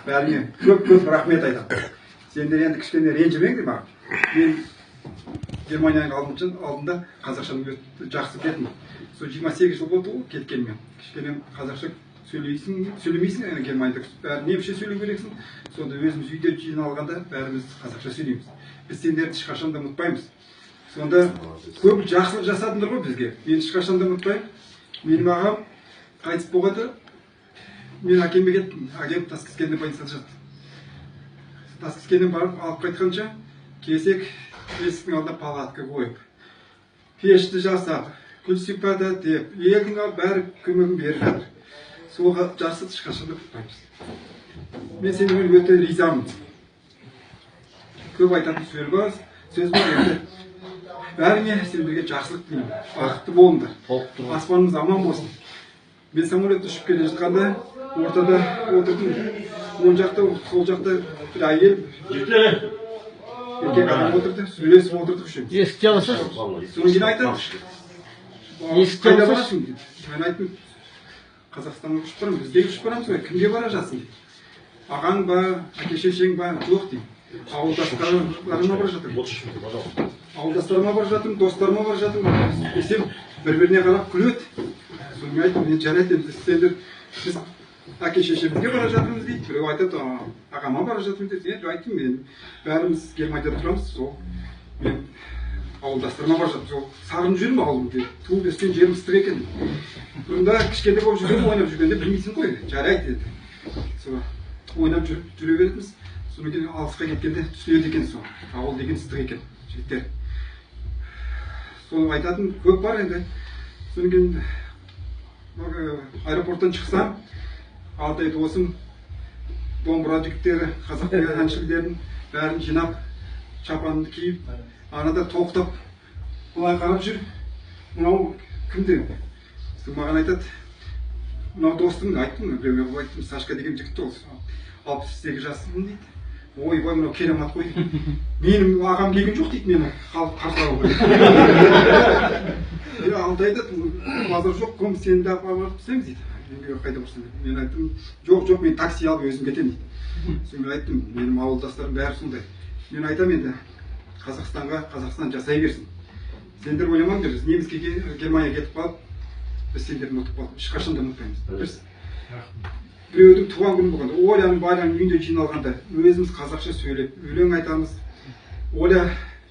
бәріңе көп рахмет айтамын. Сендер енді кішкене ренжімеңдер маған. Мен Германияның алдында қазақшаны жақсы білетінмін. Сол 28 жыл болды ғой кеткенмен. Кішкене қазақша сөйлемейсің, Германияда бәрі немісше сөйлеу керексің. Сонда өзіміз үйде жиналғанда бәріміз қазақша сөйлейміз. Біз сендерді ешқашан да ұмытпаймыз. Сонда көп жақсылық жасадыңдар ғой бізге. Мен ешқашан да ұмытпаймын. Менің ағам қайтыс болғанда мен әкеме кеттім. Әкем Таскескенде больницада жатты. Таскескеннен барып алып қайтқанша кесек есіктің алдына палатка қойып, пешті жасап, гүл сипатат деп, елдің бәрі көмегін беріп жатыр. Соға жақсы ешқашан да ұмытпаймыз. Мен сендермен өте ризамын. Көп айтатын сөз бар енді. Бәріңе сендерге жақсылық тілеймін. Бақытты болыңдар. Аспанымыз аман болсын. Мен самолетте ұшып келе жатқанда ортада отырдым. Оң жақта, сол жақта бір әйел еркек адам отырды, сөйлесіп отырдық үшін. Есікте аласыз? Содан кейін айтады. Есікте аласыз? Мен айттым, Қазақстанға ұшып барамын, бізде ұшып барамыз ғой, кімге бара жатсың дейді. Ағаң ба, әке шешең ба, жоқ дейді. Ауылдастарыма бара жатырмын. Ауылдастарыма бара жатырмын, достарыма бара жатырмын. Десем, бір-біріне қарап күледі. Содан айттым, мен жарайды енді сендер біз әке шешемізге бара жатырмыз дейді. Біреу айтады, ағама бара жатырмын дейді. Айттым, мен бәріміз Германияда тұрамыз, сол мен ауылдастарыма бара жатырмын. Сол сағынып жүрмін ауылымды. Туып өскен жерім ыстық екен. Бұрында кішкентай болып жүргенде, ойнап жүргенде білмейсің ғой, жарайды деді. Сол ойнап жүре беретінбіз. Содан кейін алысқа кеткенде түсінеді екен сол. Ауыл деген ыстық екен, жігіттер. Соны айтатын көп бар енді. Содан кейін аэропорттан шықсам, Алтай досым, домбыра жігіттері, қазақтың әншілерін бәрін жинап, шапанды киіп, анада тоқтап, бұлай қарап жүр. Мынау кімді? Маған айтады, мынау достым, айттым, біреуге айттым, Сашка деген жігіт ол, 68 жасымын дейді. Ой, мынау керемат қой дейді. Менің ағам келген жоқ дейді, мені халық қарсы алу керек. Алтайда базар жоқ, кім сені де апарып түсеміз дейді. Қайда болсын дейді. Мен айттым, жоқ, мен такси алып өзім кетемін дейді. Соны айттым, менің ауылдастарым бәрі сондай. Мен айтам енді, Қазақстан жасай берсін. Сендер ойламаңдар, біз неміске Германия кетіп қалып, біз сендерді ұмытып қалдық, ешқашан да ұмытпаймыз. Біреудің туған күні болғанда, Оляның байланың үйінде жиналғанда, өзіміз қазақша сөйлеп, өлең айтамыз. Оля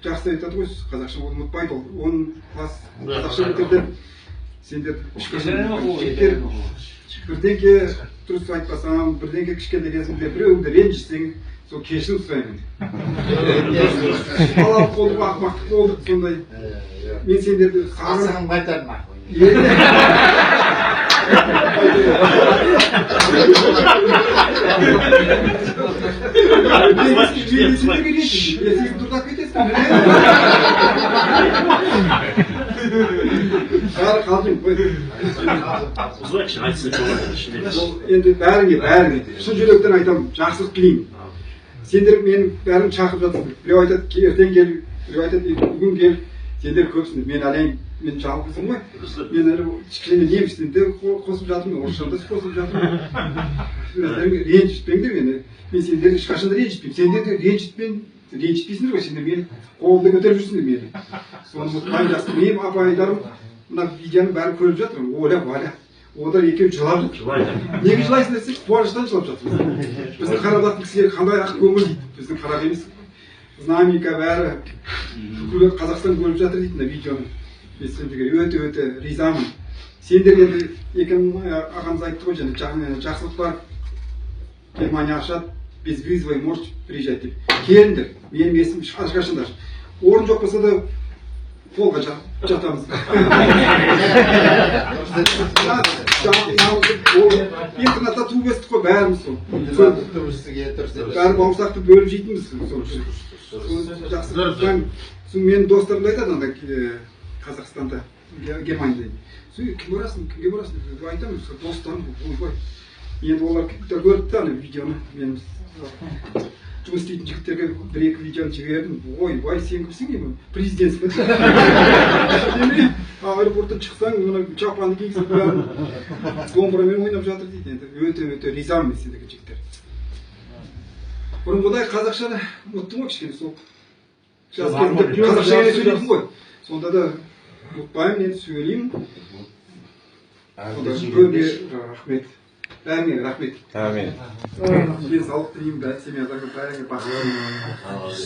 жақсы айтады ғой, қазақша ұмытпайды ол. Оның класс қазақша бітірді. Сендер бірдеңке дұрыс айтпасам, бірдеңке кішкентай кезімде біреуіңді ренжісең, сол кешірім сұраймын. Балалық болдық, ақымақтық болдық, сондай. Мен сендерді сағынып қайтарым ақ. Енді бәріңе шын жүректен айтамын, жақсылық тілеймін. Сендер менің бәрін шақырып жатсыңдар. Біреу айтады, ертең кел, біреу айтады, бүгін кел. Сендер көпсіңдер, мен әлем, мен жалғызым ғой. Мен әлі кішкене немістен де қосып жатырмын, орысшанда қосып жатырмын. Ренжітпеңдер мені. Мен сендерді ешқашанда ренжітпеймін. Сендер де ренжітпейсіңдер ғой, сендер мені қолымды көтеріп жүрсіңдер мені. Соны ұмытпаймын жақсы. Менің апайдарым мына видеоны бәрі көріп жатыр. Оля. Олар екеуі жылап жатыр. Неге жылайсың десе, қуаныштан жылап жатыр. Біздің қаралатын кісілер қандай ақ көңіл дейді. Біздің қарақ емес. Знамика бәрі бүкіл Қазақстан көріп жатыр дейді мына видеоны. Мен сендерге өте ризамын. Сендер енді ағамыз айтты ғой, жақсылық бар. Германия ашады, без визы вы можете приезжать деп. Келіңдер, менің есім ешқашанда. Орын жоқ болса да қолға жатамыз. Интернатта туып өстік қой, бәріміз сол. Бәрі бауырсақты бөліп жейтінбіз. Менің достарым айтады Қазақстанда, Германияда. Кімге барасың? Айтамын, достарым, ойбай. Енді олар көріпті ана видеоны. Мен жұмыс істейтін жігіттерге бір-екі видеоны жібердім. Ойбай, сен кімсің? Президентсің. Аэропорттан шықсаң, шапанды киесің, бәрін домбырамен ойнап жатыр дейді. Өте ризамын мен сендерге жігіттер. бұрынғыдай қазақшаны ұмыттым ғой кішкене сол. Жас кезімде қазақша ғана сөйлейтін ғой. Сонда да ұмытпаймын, енді сөйлеймін. Рахмет. Бәріңе рахмет. Амин. Денсаулық тілеймін, бәрі семьяға бәріңе бақыт.